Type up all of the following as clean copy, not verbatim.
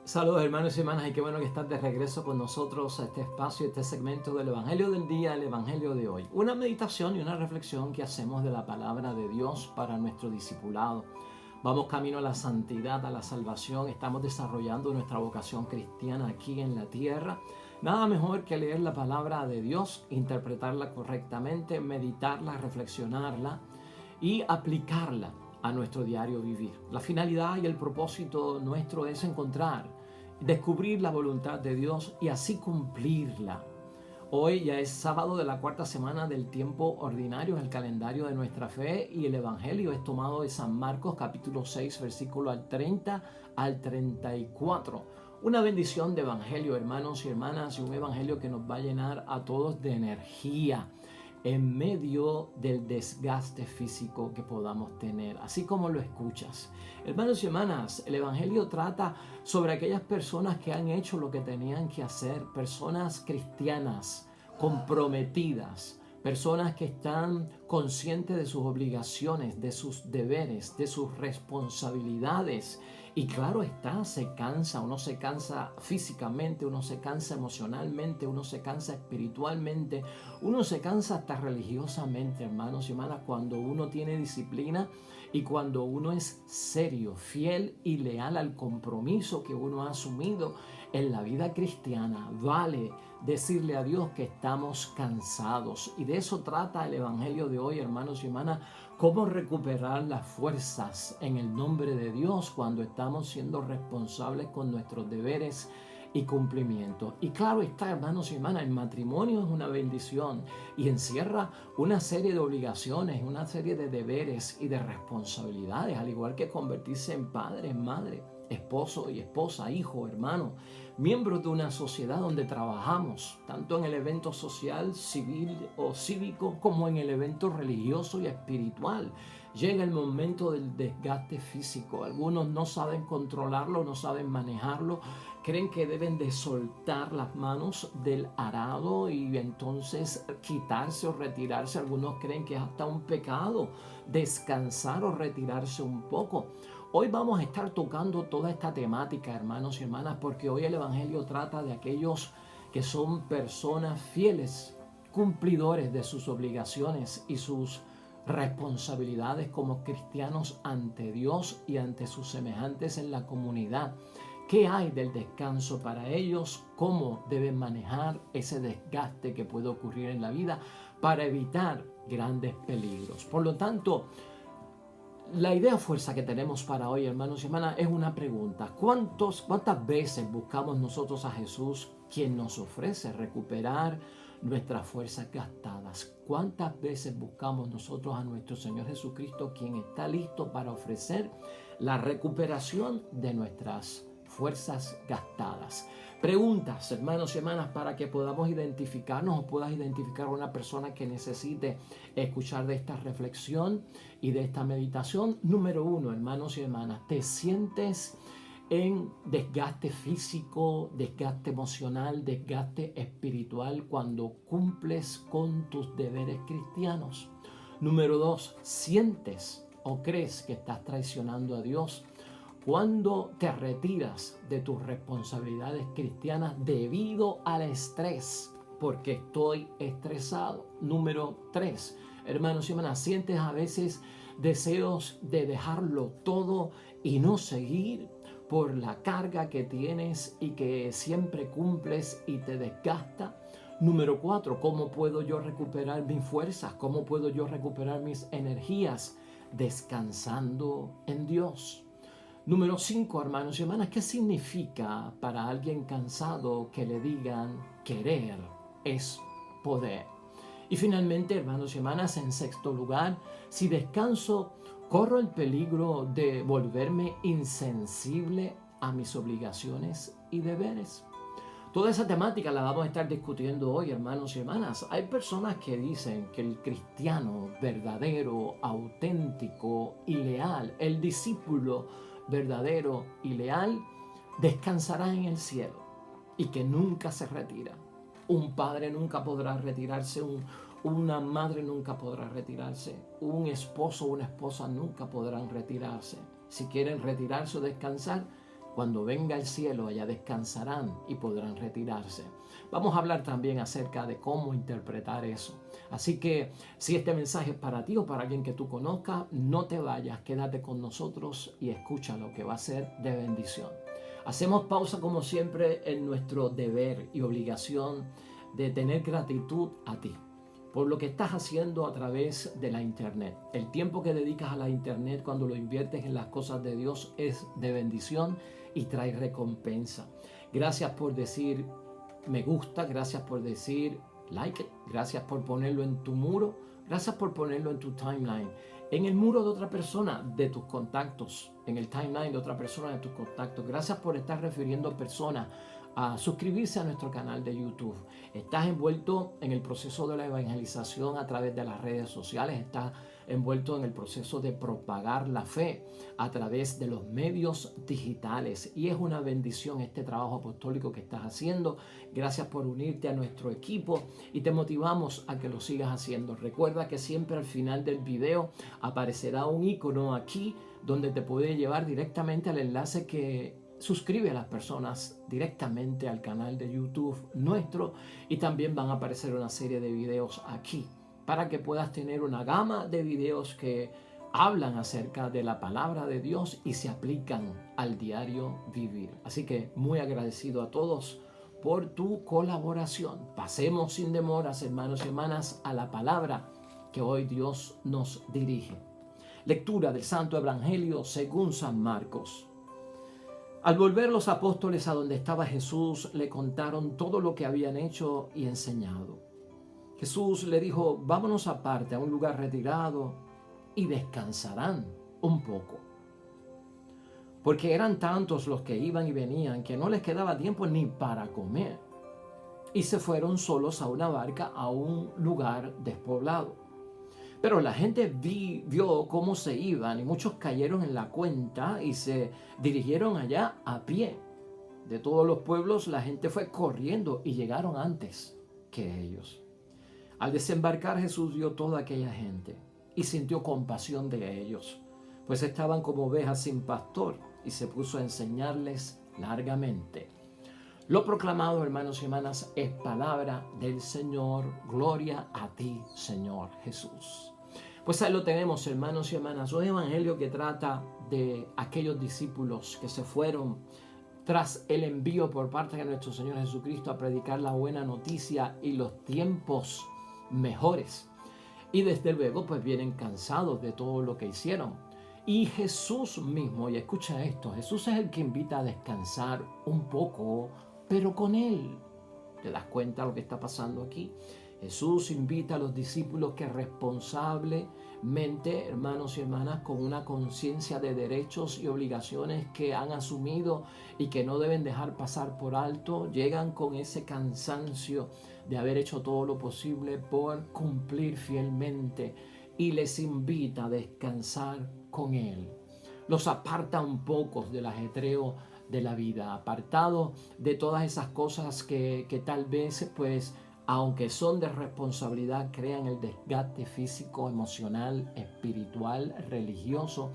Saludos hermanos y hermanas y qué bueno que estás de regreso con nosotros a este espacio, este segmento del Evangelio del Día, el Evangelio de hoy. Una meditación y una reflexión que hacemos de la palabra de Dios para nuestro discipulado. Vamos camino a la santidad, a la salvación, estamos desarrollando nuestra vocación cristiana aquí en la tierra. Nada mejor que leer la palabra de Dios, interpretarla correctamente, meditarla, reflexionarla y aplicarla a nuestro diario vivir. La finalidad y el propósito nuestro es descubrir la voluntad de Dios y así cumplirla. Hoy ya es sábado de la cuarta semana del tiempo ordinario en el calendario de nuestra fe y el Evangelio es tomado de San Marcos capítulo 6 versículo al 30 al 34. Una bendición de Evangelio, hermanos y hermanas, y un Evangelio que nos va a llenar a todos de energía en medio del desgaste físico que podamos tener, así como lo escuchas. Hermanos y hermanas, el Evangelio trata sobre aquellas personas que han hecho lo que tenían que hacer, personas cristianas, comprometidas, personas que están conscientes de sus obligaciones, de sus deberes, de sus responsabilidades. Y claro está, uno se cansa físicamente, uno se cansa emocionalmente, uno se cansa espiritualmente, uno se cansa hasta religiosamente, hermanos y hermanas, cuando uno tiene disciplina y cuando uno es serio, fiel y leal al compromiso que uno ha asumido en la vida cristiana. Vale decirle a Dios que estamos cansados. Y de eso trata el Evangelio de hoy, hermanos y hermanas, cómo recuperar las fuerzas en el nombre de Dios cuando estamos siendo responsables con nuestros deberes y cumplimientos. Y claro está, hermanos y hermanas, el matrimonio es una bendición y encierra una serie de obligaciones, una serie de deberes y de responsabilidades, al igual que convertirse en padre, en madre, esposo y esposa, hijo, hermano, miembros de una sociedad donde trabajamos, tanto en el evento social, civil o cívico, como en el evento religioso y espiritual. Llega el momento del desgaste físico. Algunos no saben controlarlo, no saben manejarlo, creen que deben de soltar las manos del arado y entonces quitarse o retirarse. Algunos creen que es hasta un pecado descansar o retirarse un poco. Hoy vamos a estar tocando toda esta temática, hermanos y hermanas, porque hoy el Evangelio trata de aquellos que son personas fieles, cumplidores de sus obligaciones y sus responsabilidades como cristianos ante Dios y ante sus semejantes en la comunidad. ¿Qué hay del descanso para ellos? ¿Cómo deben manejar ese desgaste que puede ocurrir en la vida para evitar grandes peligros? Por lo tanto, la idea fuerza que tenemos para hoy, hermanos y hermanas, es una pregunta. ¿Cuántas veces buscamos nosotros a Jesús, quien nos ofrece recuperar nuestras fuerzas gastadas? ¿Cuántas veces buscamos nosotros a nuestro Señor Jesucristo, quien está listo para ofrecer la recuperación de nuestras fuerzas gastadas? Preguntas, hermanos y hermanas, para que podamos identificarnos o puedas identificar a una persona que necesite escuchar de esta reflexión y de esta meditación. Número 1, hermanos y hermanas, ¿te sientes en desgaste físico, desgaste emocional, desgaste espiritual cuando cumples con tus deberes cristianos? Número 2, ¿sientes o crees que estás traicionando a Dios cuando te retiras de tus responsabilidades cristianas debido al estrés? Porque estoy estresado. Número 3, hermanos y hermanas, ¿sientes a veces deseos de dejarlo todo y no seguir por la carga que tienes y que siempre cumples y te desgasta? Número 4, ¿cómo puedo yo recuperar mis fuerzas? ¿Cómo puedo yo recuperar mis energías? Descansando en Dios. Número 5, hermanos y hermanas, ¿qué significa para alguien cansado que le digan querer es poder? Y finalmente, hermanos y hermanas, en sexto lugar, si descanso, corro el peligro de volverme insensible a mis obligaciones y deberes. Toda esa temática la vamos a estar discutiendo hoy, hermanos y hermanas. Hay personas que dicen que el cristiano verdadero, auténtico y leal, el discípulo verdadero y leal, descansará en el cielo y que nunca se retira. Un padre nunca podrá retirarse, una madre nunca podrá retirarse, un esposo o una esposa nunca podrán retirarse. Si quieren retirarse o descansar, Cuando venga el cielo, allá descansarán y podrán retirarse. Vamos a hablar también acerca de cómo interpretar eso. Así que si este mensaje es para ti o para alguien que tú conozcas, no te vayas, quédate con nosotros y escucha lo que va a ser de bendición. Hacemos pausa como siempre en nuestro deber y obligación de tener gratitud a ti por lo que estás haciendo a través de la internet. El tiempo que dedicas a la internet cuando lo inviertes en las cosas de Dios es de bendición y trae recompensa. Gracias por decir me gusta, gracias por decir like it, gracias por ponerlo en tu muro, gracias por ponerlo en tu timeline, en el muro de otra persona, de tus contactos, en el timeline de otra persona, de tus contactos. Gracias por estar refiriendo personas a suscribirse a nuestro canal de YouTube. Estás envuelto en el proceso de la evangelización a través de las redes sociales, estás envuelto en el proceso de propagar la fe a través de los medios digitales, y es una bendición este trabajo apostólico que estás haciendo. Gracias por unirte a nuestro equipo y te motivamos a que lo sigas haciendo. Recuerda que siempre al final del video aparecerá un icono aquí donde te puede llevar directamente al enlace que suscribe a las personas directamente al canal de YouTube nuestro, y también van a aparecer una serie de videos aquí para que puedas tener una gama de videos que hablan acerca de la palabra de Dios y se aplican al diario vivir. Así que muy agradecido a todos por tu colaboración. Pasemos sin demoras, hermanos y hermanas, a la palabra que hoy Dios nos dirige. Lectura del Santo Evangelio según San Marcos. Al volver los apóstoles a donde estaba Jesús, le contaron todo lo que habían hecho y enseñado. Jesús le dijo: vámonos aparte a un lugar retirado y descansarán un poco. Porque eran tantos los que iban y venían que no les quedaba tiempo ni para comer. Y se fueron solos a una barca a un lugar despoblado. Pero la gente vio cómo se iban y muchos cayeron en la cuenta y se dirigieron allá a pie. De todos los pueblos la gente fue corriendo y llegaron antes que ellos. Al desembarcar, Jesús vio toda aquella gente y sintió compasión de ellos, pues estaban como ovejas sin pastor, y se puso a enseñarles largamente. Lo proclamado, hermanos y hermanas, es palabra del Señor. Gloria a ti, Señor Jesús. Pues ahí lo tenemos, hermanos y hermanas, un evangelio que trata de aquellos discípulos que se fueron tras el envío por parte de nuestro Señor Jesucristo a predicar la buena noticia y los tiempos mejores. Y desde luego pues vienen cansados de todo lo que hicieron. Y Jesús mismo, y escucha esto, Jesús es el que invita a descansar un poco, pero con Él. ¿Te das cuenta de lo que está pasando aquí? Jesús invita a los discípulos que responsablemente, hermanos y hermanas, con una conciencia de derechos y obligaciones que han asumido y que no deben dejar pasar por alto, llegan con ese cansancio de haber hecho todo lo posible por cumplir fielmente, y les invita a descansar con Él. Los aparta un poco del ajetreo de la vida, apartado de todas esas cosas que tal vez pues, aunque son de responsabilidad, crean el desgaste físico, emocional, espiritual, religioso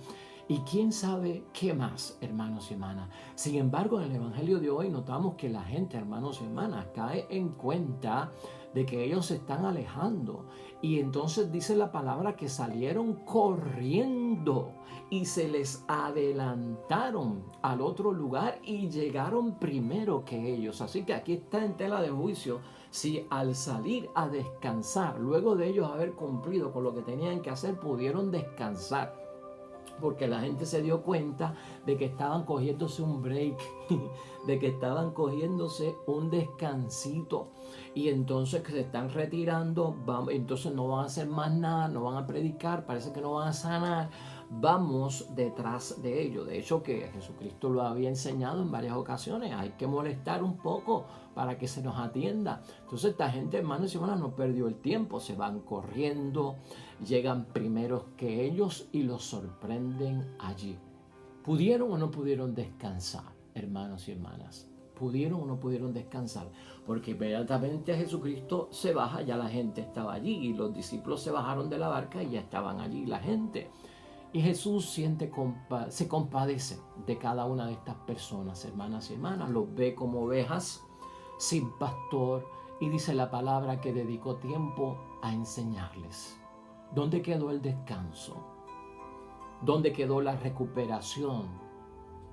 y quién sabe qué más, hermanos y hermanas. Sin embargo, en el Evangelio de hoy notamos que la gente, hermanos y hermanas, cae en cuenta de que ellos se están alejando, y entonces dice la palabra que salieron corriendo y se les adelantaron al otro lugar y llegaron primero que ellos. Así que aquí está en tela de juicio si al salir a descansar, luego de ellos haber cumplido con lo que tenían que hacer, pudieron descansar. Porque la gente se dio cuenta de que estaban cogiéndose un break, de que estaban cogiéndose un descansito, y entonces que se están retirando, entonces no van a hacer más nada, no van a predicar, parece que no van a sanar, vamos detrás de ello. De hecho, que Jesucristo lo había enseñado en varias ocasiones, hay que molestar un poco para que se nos atienda. Entonces esta gente, hermanos y hermanas, no perdió el tiempo, se van corriendo, llegan primeros que ellos y los sorprenden allí. ¿Pudieron o no pudieron descansar, hermanos y hermanas? ¿Pudieron o no pudieron descansar? Porque inmediatamente Jesucristo se baja, ya la gente estaba allí, y los discípulos se bajaron de la barca y ya estaban allí la gente. Y Jesús se compadece de cada una de estas personas, hermanas y hermanas. Los ve como ovejas sin pastor y dice la palabra que dedicó tiempo a enseñarles. ¿Dónde quedó el descanso? ¿Dónde quedó la recuperación?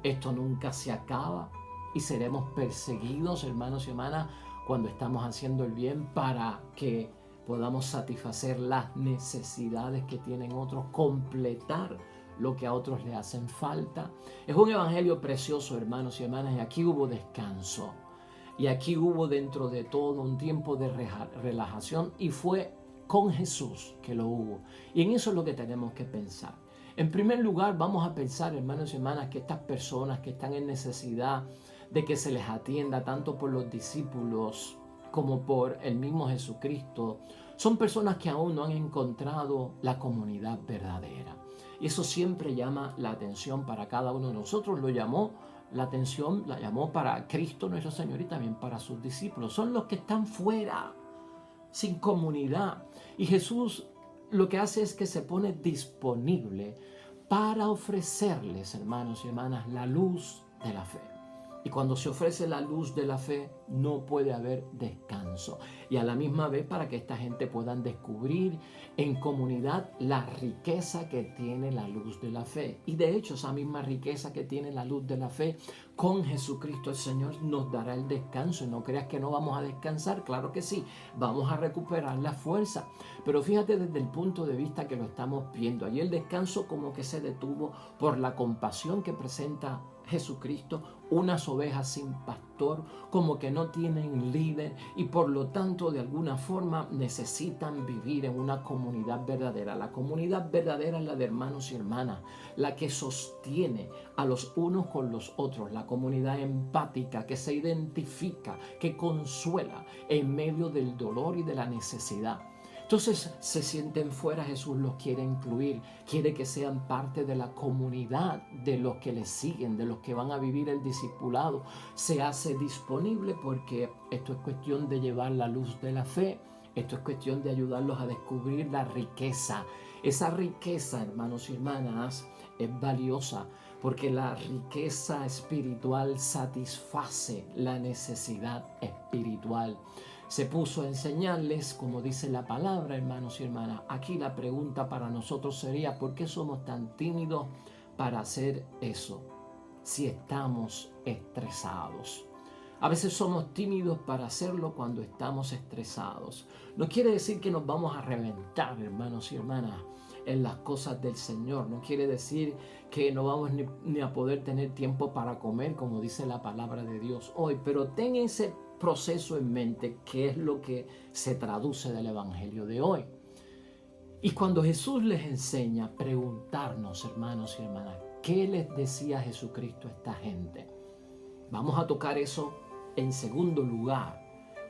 Esto nunca se acaba y seremos perseguidos, hermanos y hermanas, cuando estamos haciendo el bien para que podamos satisfacer las necesidades que tienen otros, completar lo que a otros le hacen falta. Es un evangelio precioso, hermanos y hermanas, y aquí hubo descanso. Y aquí hubo dentro de todo un tiempo de relajación y fue con Jesús que lo hubo. Y en eso es lo que tenemos que pensar. En primer lugar, vamos a pensar, hermanos y hermanas, que estas personas que están en necesidad de que se les atienda tanto por los discípulos como por el mismo Jesucristo, son personas que aún no han encontrado la comunidad verdadera. Y eso siempre llama la atención para cada uno de nosotros. Lo llamó la atención, la llamó para Cristo nuestro Señor y también para sus discípulos. Son los que están fuera, sin comunidad. Y Jesús lo que hace es que se pone disponible para ofrecerles, hermanos y hermanas, la luz de la fe. Y cuando se ofrece la luz de la fe, no puede haber descanso. Y a la misma vez para que esta gente puedan descubrir en comunidad la riqueza que tiene la luz de la fe. Y de hecho, esa misma riqueza que tiene la luz de la fe, con Jesucristo el Señor nos dará el descanso. Y no creas que no vamos a descansar, claro que sí, vamos a recuperar la fuerza. Pero fíjate desde el punto de vista que lo estamos viendo. Allí el descanso como que se detuvo por la compasión que presenta Jesucristo, unas ovejas sin pastor, como que no tienen líder y por lo tanto de alguna forma necesitan vivir en una comunidad verdadera. La comunidad verdadera es la de hermanos y hermanas, la que sostiene a los unos con los otros, la comunidad empática que se identifica, que consuela en medio del dolor y de la necesidad. Entonces se sienten fuera, Jesús los quiere incluir, quiere que sean parte de la comunidad de los que le siguen, de los que van a vivir el discipulado. Se hace disponible porque esto es cuestión de llevar la luz de la fe, esto es cuestión de ayudarlos a descubrir la riqueza. Esa riqueza, hermanos y hermanas, es valiosa porque la riqueza espiritual satisface la necesidad espiritual. Se puso a enseñarles, como dice la palabra, hermanos y hermanas. Aquí la pregunta para nosotros sería, ¿por qué somos tan tímidos para hacer eso si estamos estresados? A veces somos tímidos para hacerlo cuando estamos estresados. No quiere decir que nos vamos a reventar, hermanos y hermanas, en las cosas del Señor. No quiere decir que no vamos ni a poder tener tiempo para comer, como dice la palabra de Dios hoy. Pero ten ese proceso en mente, que es lo que se traduce del evangelio de hoy. Y cuando Jesús les enseña a preguntarnos, hermanos y hermanas, ¿qué les decía Jesucristo a esta gente? Vamos a tocar eso en segundo lugar.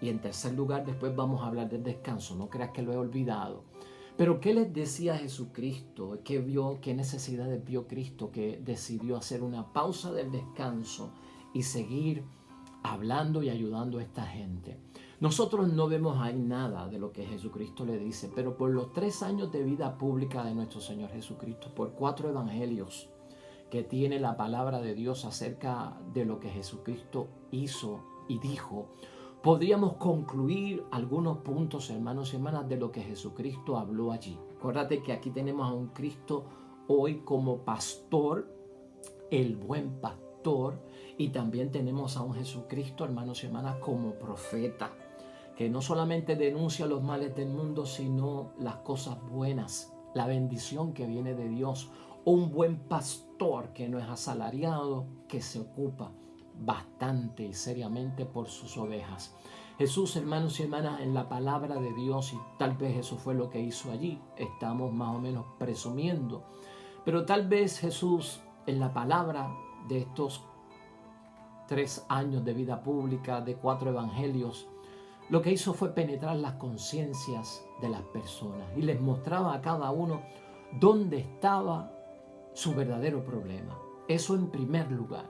Y en tercer lugar, después vamos a hablar del descanso. No creas que lo he olvidado. Pero ¿qué les decía Jesucristo? ¿Qué necesidades vio Cristo que decidió hacer una pausa del descanso y seguir hablando y ayudando a esta gente? Nosotros no vemos ahí nada de lo que Jesucristo le dice, pero por los 3 años de vida pública de nuestro Señor Jesucristo, por 4 evangelios que tiene la palabra de Dios acerca de lo que Jesucristo hizo y dijo, podríamos concluir algunos puntos, hermanos y hermanas, de lo que Jesucristo habló allí. Acuérdate que aquí tenemos a un Cristo hoy como pastor, el buen pastor, y también tenemos a un Jesucristo, hermanos y hermanas, como profeta, que no solamente denuncia los males del mundo, sino las cosas buenas, la bendición que viene de Dios. Un buen pastor que no es asalariado, que se ocupa bastante y seriamente por sus ovejas. Jesús, hermanos y hermanas, en la palabra de Dios, y tal vez eso fue lo que hizo allí, estamos más o menos presumiendo, pero tal vez Jesús en la palabra de estos 3 años de vida pública, de 4 evangelios, lo que hizo fue penetrar las conciencias de las personas y les mostraba a cada uno dónde estaba su verdadero problema. Eso en primer lugar.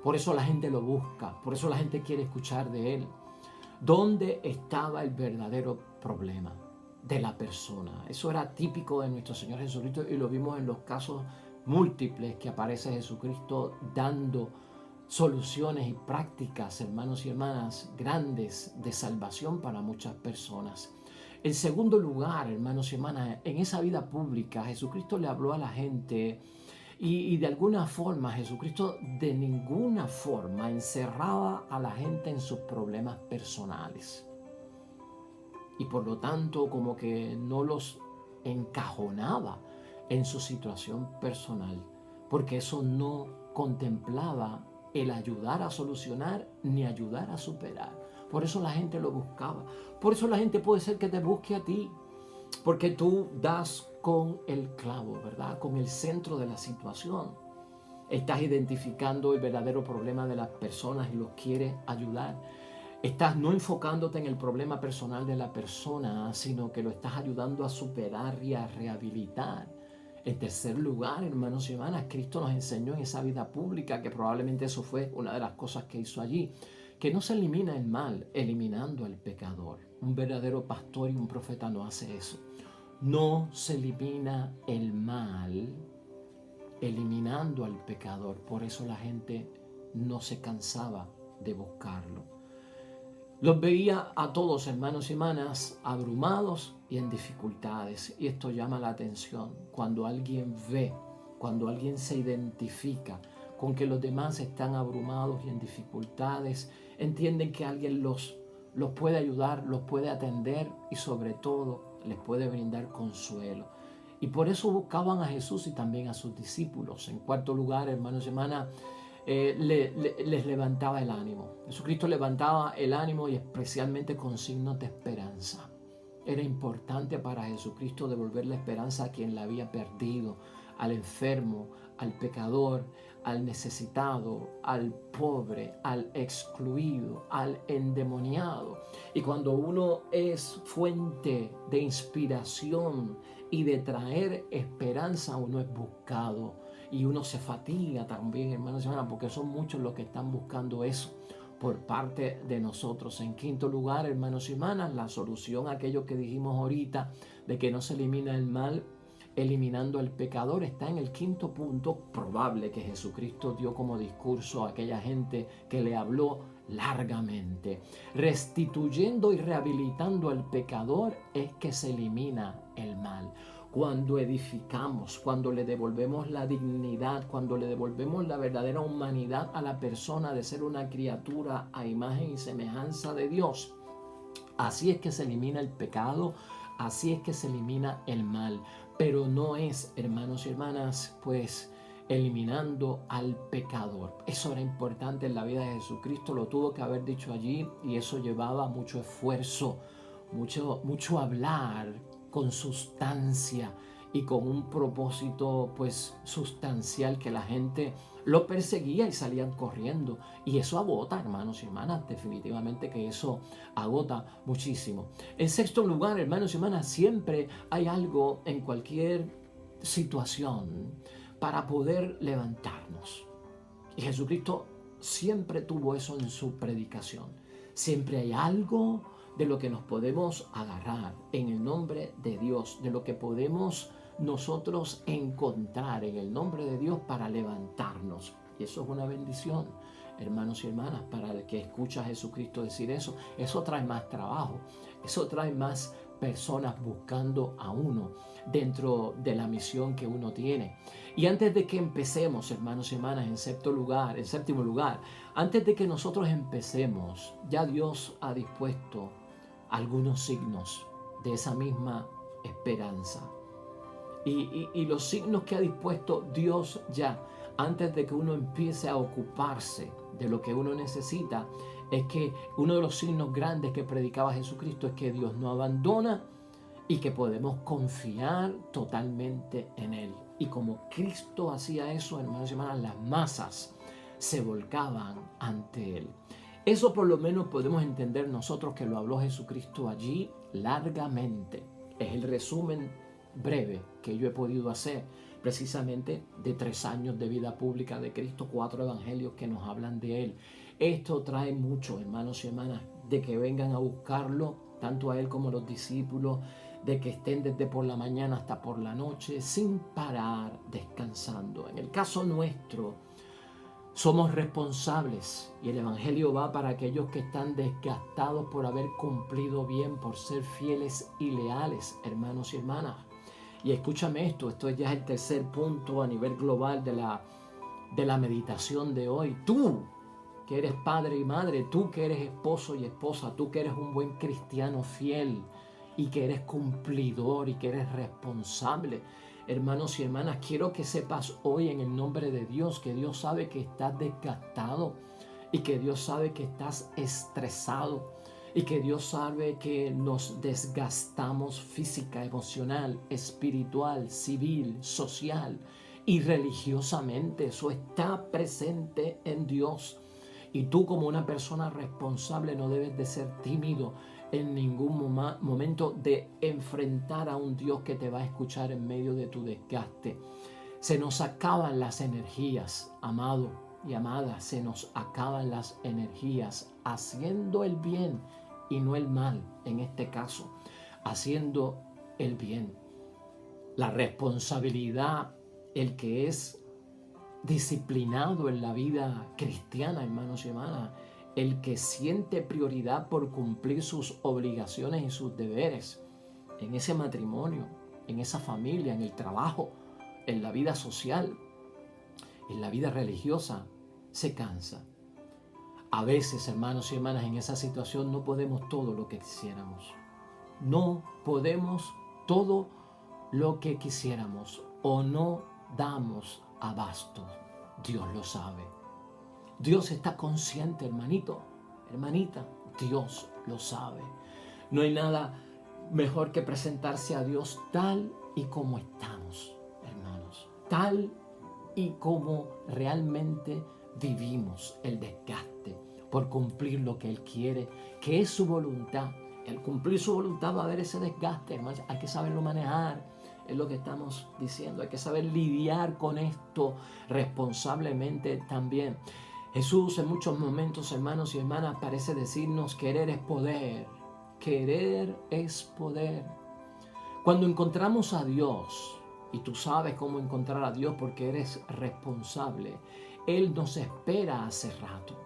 Por eso la gente lo busca, por eso la gente quiere escuchar de él. ¿Dónde estaba el verdadero problema? de la persona. Eso era típico de nuestro Señor Jesucristo y lo vimos en los casos múltiples que aparece Jesucristo dando soluciones y prácticas, hermanos y hermanas, grandes de salvación para muchas personas. En segundo lugar, hermanos y hermanas, en esa vida pública Jesucristo le habló a la gente y de alguna forma Jesucristo de ninguna forma encerraba a la gente en sus problemas personales. Y por lo tanto como que no los encajonaba en su situación personal, porque eso no contemplaba el ayudar a solucionar ni ayudar a superar. Por eso la gente lo buscaba. Por eso la gente puede ser que te busque a ti, porque tú das con el clavo, ¿verdad? Con el centro de la situación. Estás identificando el verdadero problema de las personas y los quieres ayudar. Estás no enfocándote en el problema personal de la persona, sino que lo estás ayudando a superar y a rehabilitar. En tercer lugar, hermanos y hermanas, Cristo nos enseñó en esa vida pública, que probablemente eso fue una de las cosas que hizo allí, que no se elimina el mal eliminando al pecador. Un verdadero pastor y un profeta no hace eso. No se elimina el mal eliminando al pecador. Por eso la gente no se cansaba de buscarlo. Los veía a todos, hermanos y hermanas, abrumados y en dificultades. Y esto llama la atención. Cuando alguien ve, cuando alguien se identifica con que los demás están abrumados y en dificultades, entienden que alguien los puede ayudar, los puede atender y sobre todo les puede brindar consuelo. Y por eso buscaban a Jesús y también a sus discípulos. En cuarto lugar, hermanos y hermanas, les levantaba el ánimo. Jesucristo levantaba el ánimo y especialmente con signos de esperanza. Era importante para Jesucristo devolver la esperanza a quien la había perdido, al enfermo, al pecador, al necesitado, al pobre, al excluido, al endemoniado. Y cuando uno es fuente de inspiración y de traer esperanza, uno es buscado. Y uno se fatiga también, hermanos y hermanas, porque son muchos los que están buscando eso por parte de nosotros. En quinto lugar, hermanos y hermanas, la solución a aquello que dijimos ahorita, de que no se elimina el mal eliminando al pecador, está en el quinto punto probable que Jesucristo dio como discurso a aquella gente que le habló largamente. Restituyendo y rehabilitando al pecador es que se elimina el mal. Cuando edificamos, cuando le devolvemos la dignidad, cuando le devolvemos la verdadera humanidad a la persona de ser una criatura a imagen y semejanza de Dios, así es que se elimina el pecado, así es que se elimina el mal. Pero no es, hermanos y hermanas, pues eliminando al pecador. Eso era importante en la vida de Jesucristo, lo tuvo que haber dicho allí y eso llevaba mucho esfuerzo, mucho hablar con sustancia y con un propósito pues sustancial, que la gente lo perseguía y salían corriendo. Y eso agota, hermanos y hermanas, definitivamente que eso agota muchísimo. En sexto lugar, hermanos y hermanas, siempre hay algo en cualquier situación para poder levantarnos. Y Jesucristo siempre tuvo eso en su predicación. Siempre hay algo de lo que nos podemos agarrar en el nombre de Dios, de lo que podemos nosotros encontrar en el nombre de Dios para levantarnos. Y eso es una bendición, hermanos y hermanas, para el que escucha a Jesucristo decir eso. Eso trae más trabajo, eso trae más personas buscando a uno dentro de la misión que uno tiene. Y antes de que empecemos, hermanos y hermanas, en séptimo lugar, antes de que nosotros empecemos, ya Dios ha dispuesto algunos signos de esa misma esperanza. Y los signos que ha dispuesto Dios ya, antes de que uno empiece a ocuparse de lo que uno necesita, es que uno de los signos grandes que predicaba Jesucristo es que Dios no abandona y que podemos confiar totalmente en Él. Y como Cristo hacía eso, hermanos y hermanas, las masas se volcaban ante Él. Eso por lo menos podemos entender nosotros, que lo habló Jesucristo allí largamente. Es el resumen breve que yo he podido hacer precisamente de 3 años de vida pública de Cristo, 4 evangelios que nos hablan de Él. Esto trae mucho, hermanos y hermanas, de que vengan a buscarlo, tanto a Él como a los discípulos, de que estén desde por la mañana hasta por la noche sin parar, descansando. En el caso nuestro, somos responsables y el Evangelio va para aquellos que están desgastados por haber cumplido bien, por ser fieles y leales, hermanos y hermanas. Y escúchame esto ya es el tercer punto a nivel global de la meditación de hoy. Tú que eres padre y madre, tú que eres esposo y esposa, tú que eres un buen cristiano fiel y que eres cumplidor y que eres responsable. Hermanos y hermanas, quiero que sepas hoy en el nombre de Dios que Dios sabe que estás desgastado y que Dios sabe que estás estresado y que Dios sabe que nos desgastamos física, emocional, espiritual, civil, social y religiosamente. Eso está presente en Dios. Y tú como una persona responsable no debes de ser tímido en ningún momento de enfrentar a un Dios que te va a escuchar en medio de tu desgaste. Se nos acaban las energías, amado y amada, se nos acaban las energías haciendo el bien y no el mal, en este caso, haciendo el bien. La responsabilidad, el que es disciplinado en la vida cristiana, hermanos y hermanas, el que siente prioridad por cumplir sus obligaciones y sus deberes en ese matrimonio, en esa familia, en el trabajo, en la vida social, en la vida religiosa, se cansa. A veces, hermanos y hermanas, en esa situación no podemos todo lo que quisiéramos. No podemos todo lo que quisiéramos o no damos abasto. Dios lo sabe. Dios está consciente, hermanito, hermanita. Dios lo sabe. No hay nada mejor que presentarse a Dios tal y como estamos, hermanos. Tal y como realmente vivimos el desgaste por cumplir lo que Él quiere, que es su voluntad. Al cumplir su voluntad va a haber ese desgaste, hermanos. Hay que saberlo manejar. Es lo que estamos diciendo. Hay que saber lidiar con esto responsablemente también. Jesús en muchos momentos, hermanos y hermanas, parece decirnos: querer es poder. Querer es poder. Cuando encontramos a Dios, y tú sabes cómo encontrar a Dios porque eres responsable, Él nos espera hace rato.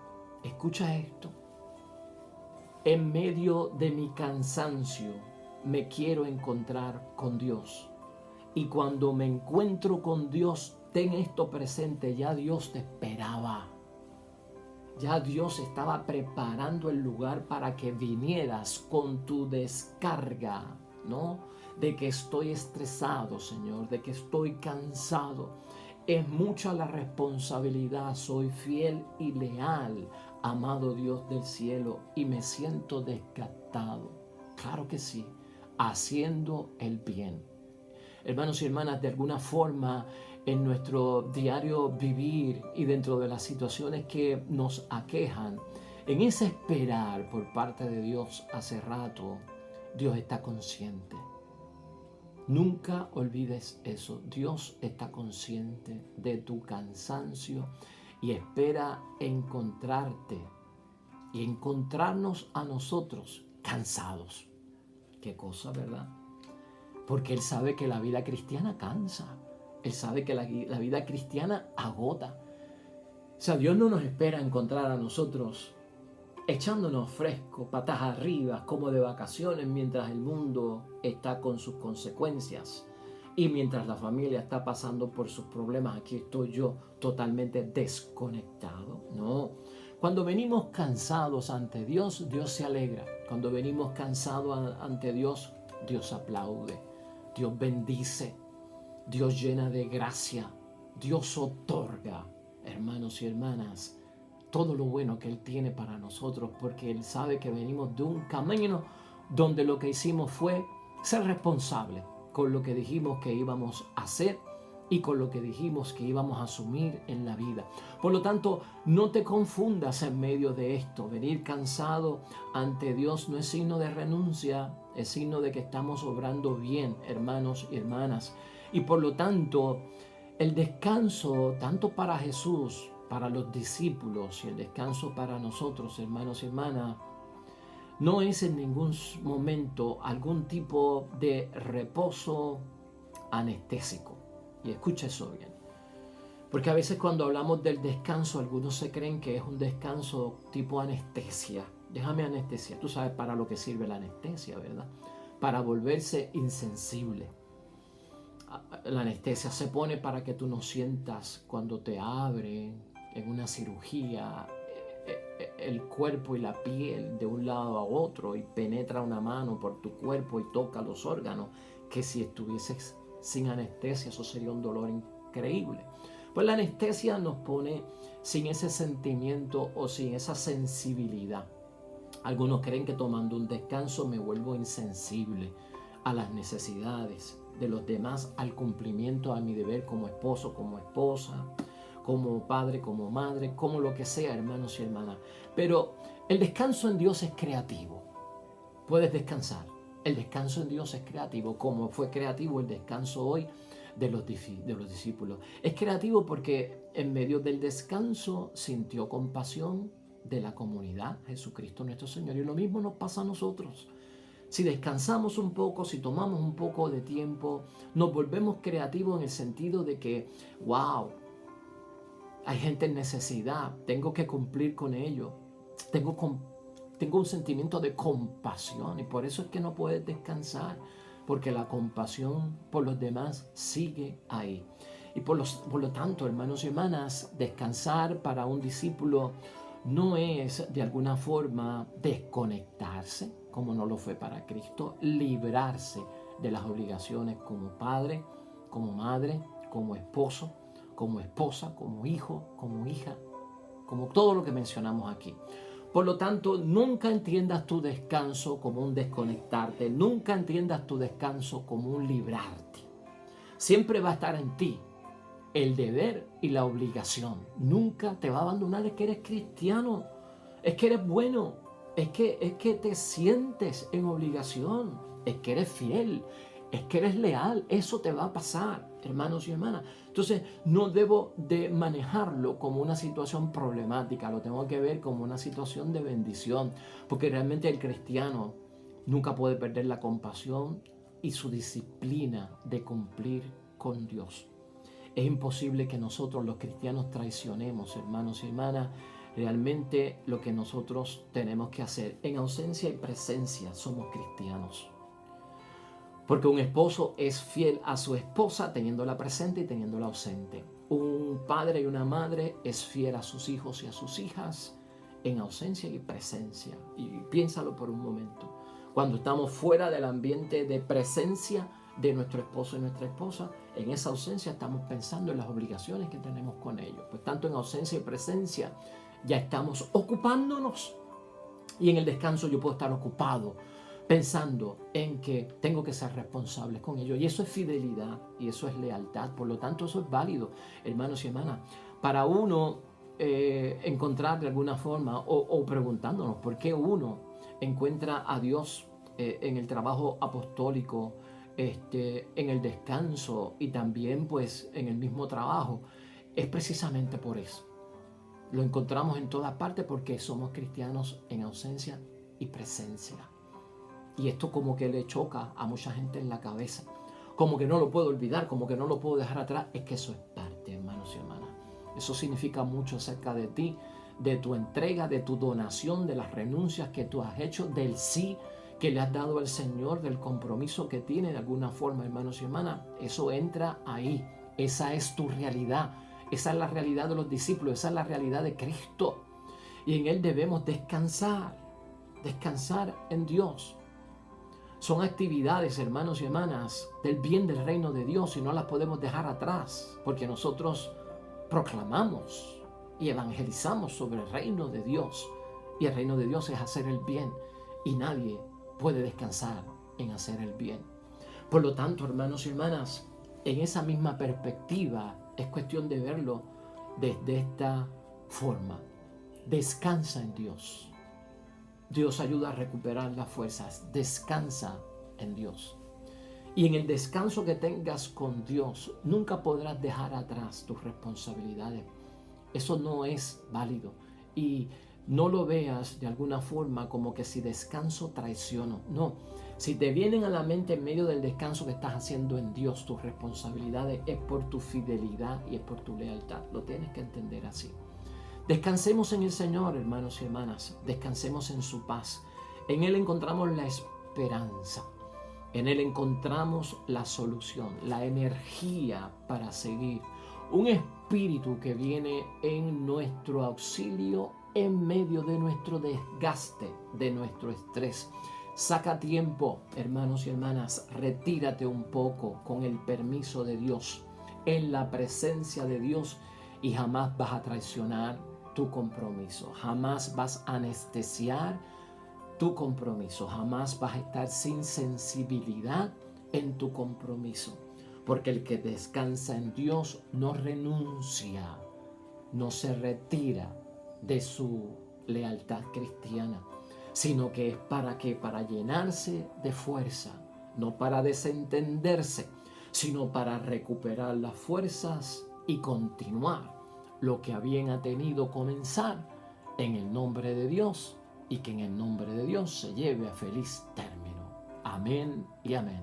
Escucha esto. En medio de mi cansancio, me quiero encontrar con Dios. Y cuando me encuentro con Dios, ten esto presente: ya Dios te esperaba. Ya Dios estaba preparando el lugar para que vinieras con tu descarga, ¿no? De que estoy estresado, Señor, de que estoy cansado. Es mucha la responsabilidad, soy fiel y leal, amado Dios del cielo, y me siento desgastado. Claro que sí, haciendo el bien. Hermanos y hermanas, de alguna forma en nuestro diario vivir y dentro de las situaciones que nos aquejan, en ese esperar por parte de Dios hace rato, Dios está consciente. Nunca olvides eso. Dios está consciente de tu cansancio y espera encontrarte y encontrarnos a nosotros cansados. Qué cosa, ¿verdad? Porque Él sabe que la vida cristiana cansa. Él sabe que la vida cristiana agota. O sea, Dios no nos espera encontrar a nosotros echándonos fresco, patas arriba, como de vacaciones, mientras el mundo está con sus consecuencias y mientras la familia está pasando por sus problemas. Aquí estoy yo totalmente desconectado. No. Cuando venimos cansados ante Dios, Dios se alegra. Cuando venimos cansados ante Dios, Dios aplaude. Dios bendice. Dios llena de gracia. Dios otorga, hermanos y hermanas, todo lo bueno que Él tiene para nosotros, porque Él sabe que venimos de un camino donde lo que hicimos fue ser responsables con lo que dijimos que íbamos a hacer y con lo que dijimos que íbamos a asumir en la vida. Por lo tanto, no te confundas en medio de esto. Venir cansado ante Dios no es signo de renuncia, es signo de que estamos obrando bien, hermanos y hermanas. Y por lo tanto, el descanso, tanto para Jesús, para los discípulos, y el descanso para nosotros, hermanos y hermanas, no es en ningún momento algún tipo de reposo anestésico. Y escucha eso bien. Porque a veces cuando hablamos del descanso, algunos se creen que es un descanso tipo anestesia. Déjame anestesia. Tú sabes para lo que sirve la anestesia, ¿verdad? Para volverse insensible. La anestesia se pone para que tú no sientas cuando te abren en una cirugía el cuerpo y la piel de un lado a otro y penetra una mano por tu cuerpo y toca los órganos, que si estuvieses sin anestesia eso sería un dolor increíble. Pues la anestesia nos pone sin ese sentimiento o sin esa sensibilidad. Algunos creen que tomando un descanso me vuelvo insensible a las necesidades de los demás, al cumplimiento a mi deber como esposo, como esposa, como padre, como madre, como lo que sea, hermanos y hermanas. Pero el descanso en Dios es creativo. Puedes descansar. El descanso en Dios es creativo, como fue creativo el descanso hoy de los discípulos. Es creativo porque en medio del descanso sintió compasión de la comunidad, Jesucristo nuestro Señor. Y lo mismo nos pasa a nosotros. Si descansamos un poco, si tomamos un poco de tiempo, nos volvemos creativos en el sentido de que, wow, hay gente en necesidad, tengo que cumplir con ello, tengo un sentimiento de compasión y por eso es que no puedes descansar, porque la compasión por los demás sigue ahí. Y por lo tanto, hermanos y hermanas, descansar para un discípulo no es de alguna forma desconectarse, como no lo fue para Cristo, librarse de las obligaciones como padre, como madre, como esposo, como esposa, como hijo, como hija, como todo lo que mencionamos aquí. Por lo tanto, nunca entiendas tu descanso como un desconectarte, nunca entiendas tu descanso como un librarte. Siempre va a estar en ti el deber y la obligación. Nunca te va a abandonar. Es que eres cristiano, es que eres bueno, es que te sientes en obligación, es que eres fiel, es que eres leal. Eso te va a pasar, hermanos y hermanas. Entonces no debo de manejarlo como una situación problemática, lo tengo que ver como una situación de bendición, porque realmente el cristiano nunca puede perder la compasión y su disciplina de cumplir con Dios. Es imposible que nosotros los cristianos traicionemos, hermanos y hermanas, realmente lo que nosotros tenemos que hacer. En ausencia y presencia somos cristianos. Porque un esposo es fiel a su esposa teniéndola presente y teniéndola ausente. Un padre y una madre es fiel a sus hijos y a sus hijas en ausencia y presencia. Y piénsalo por un momento. Cuando estamos fuera del ambiente de presencia de nuestro esposo y nuestra esposa, en esa ausencia estamos pensando en las obligaciones que tenemos con ellos. Pues tanto en ausencia y presencia ya estamos ocupándonos. Y en el descanso yo puedo estar ocupado pensando en que tengo que ser responsable con ellos. Y eso es fidelidad y eso es lealtad. Por lo tanto, eso es válido, hermanos y hermanas. Para uno encontrar de alguna forma o preguntándonos por qué uno encuentra a Dios en el trabajo apostólico, en el descanso y también pues en el mismo trabajo, es precisamente por eso. Lo encontramos en todas partes porque somos cristianos en ausencia y presencia. Y esto como que le choca a mucha gente en la cabeza. Como que no lo puedo olvidar, como que no lo puedo dejar atrás. Es que eso es parte, hermanos y hermanas. Eso significa mucho acerca de ti, de tu entrega, de tu donación, de las renuncias que tú has hecho, del sí que le has dado al Señor, del compromiso que tiene de alguna forma, hermanos y hermanas. Eso entra ahí. Esa es tu realidad. Esa es la realidad de los discípulos. Esa es la realidad de Cristo. Y en Él debemos descansar. Descansar en Dios. Son actividades, hermanos y hermanas, del bien del reino de Dios y no las podemos dejar atrás porque nosotros proclamamos y evangelizamos sobre el reino de Dios. Y el reino de Dios es hacer el bien y nadie puede descansar en hacer el bien. Por lo tanto, hermanos y hermanas, en esa misma perspectiva es cuestión de verlo desde esta forma. Descansa en Dios. Dios ayuda a recuperar las fuerzas. Descansa en Dios. Y en el descanso que tengas con Dios, nunca podrás dejar atrás tus responsabilidades. Eso no es válido. Y no lo veas de alguna forma como que si descanso traiciono. No, si te vienen a la mente en medio del descanso que estás haciendo en Dios, tus responsabilidades es por tu fidelidad y es por tu lealtad. Lo tienes que entender así. Descansemos en el Señor, hermanos y hermanas. Descansemos en su paz. En Él encontramos la esperanza. En Él encontramos la solución, la energía para seguir. Un espíritu que viene en nuestro auxilio en medio de nuestro desgaste, de nuestro estrés. Saca tiempo, hermanos y hermanas, retírate un poco con el permiso de Dios, en la presencia de Dios, y jamás vas a traicionar tu compromiso, jamás vas a anestesiar tu compromiso, jamás vas a estar sin sensibilidad en tu compromiso, porque el que descansa en Dios no renuncia, no se retira de su lealtad cristiana, sino que es para qué, para llenarse de fuerza, no para desentenderse, sino para recuperar las fuerzas y continuar lo que a bien ha tenido comenzar en el nombre de Dios, y que en el nombre de Dios se lleve a feliz término. Amén y amén.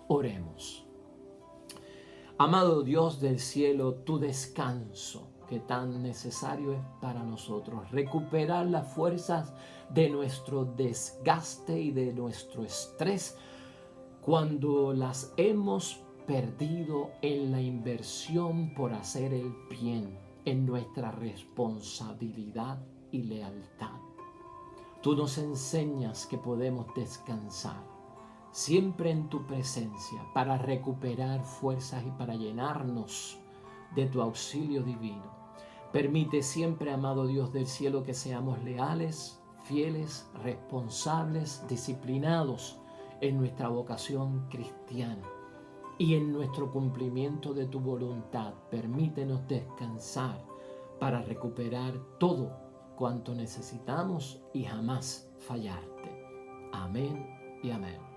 Oremos. Amado Dios del cielo, tu descanso que tan necesario es para nosotros, recuperar las fuerzas de nuestro desgaste y de nuestro estrés cuando las hemos perdido en la inversión por hacer el bien, en nuestra responsabilidad y lealtad. Tú nos enseñas que podemos descansar siempre en tu presencia para recuperar fuerzas y para llenarnos de tu auxilio divino. Permite siempre, amado Dios del cielo, que seamos leales, fieles, responsables, disciplinados en nuestra vocación cristiana y en nuestro cumplimiento de tu voluntad. Permítenos descansar para recuperar todo cuanto necesitamos y jamás fallarte. Amén y amén.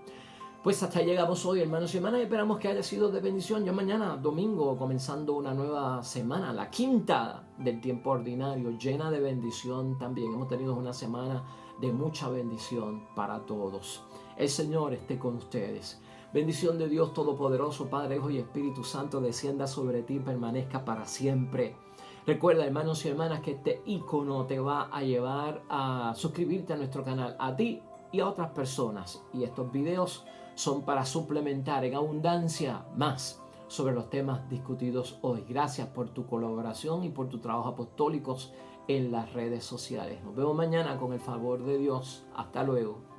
Pues hasta ahí llegamos hoy, hermanos y hermanas, y esperamos que haya sido de bendición. Ya mañana, domingo, comenzando una nueva semana, la quinta del tiempo ordinario, llena de bendición también. Hemos tenido una semana de mucha bendición para todos. El Señor esté con ustedes. Bendición de Dios Todopoderoso, Padre, Hijo y Espíritu Santo, descienda sobre ti y permanezca para siempre. Recuerda, hermanos y hermanas, que este icono te va a llevar a suscribirte a nuestro canal, a ti y a otras personas. Y estos videos son para suplementar en abundancia más sobre los temas discutidos hoy. Gracias por tu colaboración y por tu trabajo apostólicos en las redes sociales. Nos vemos mañana con el favor de Dios. Hasta luego.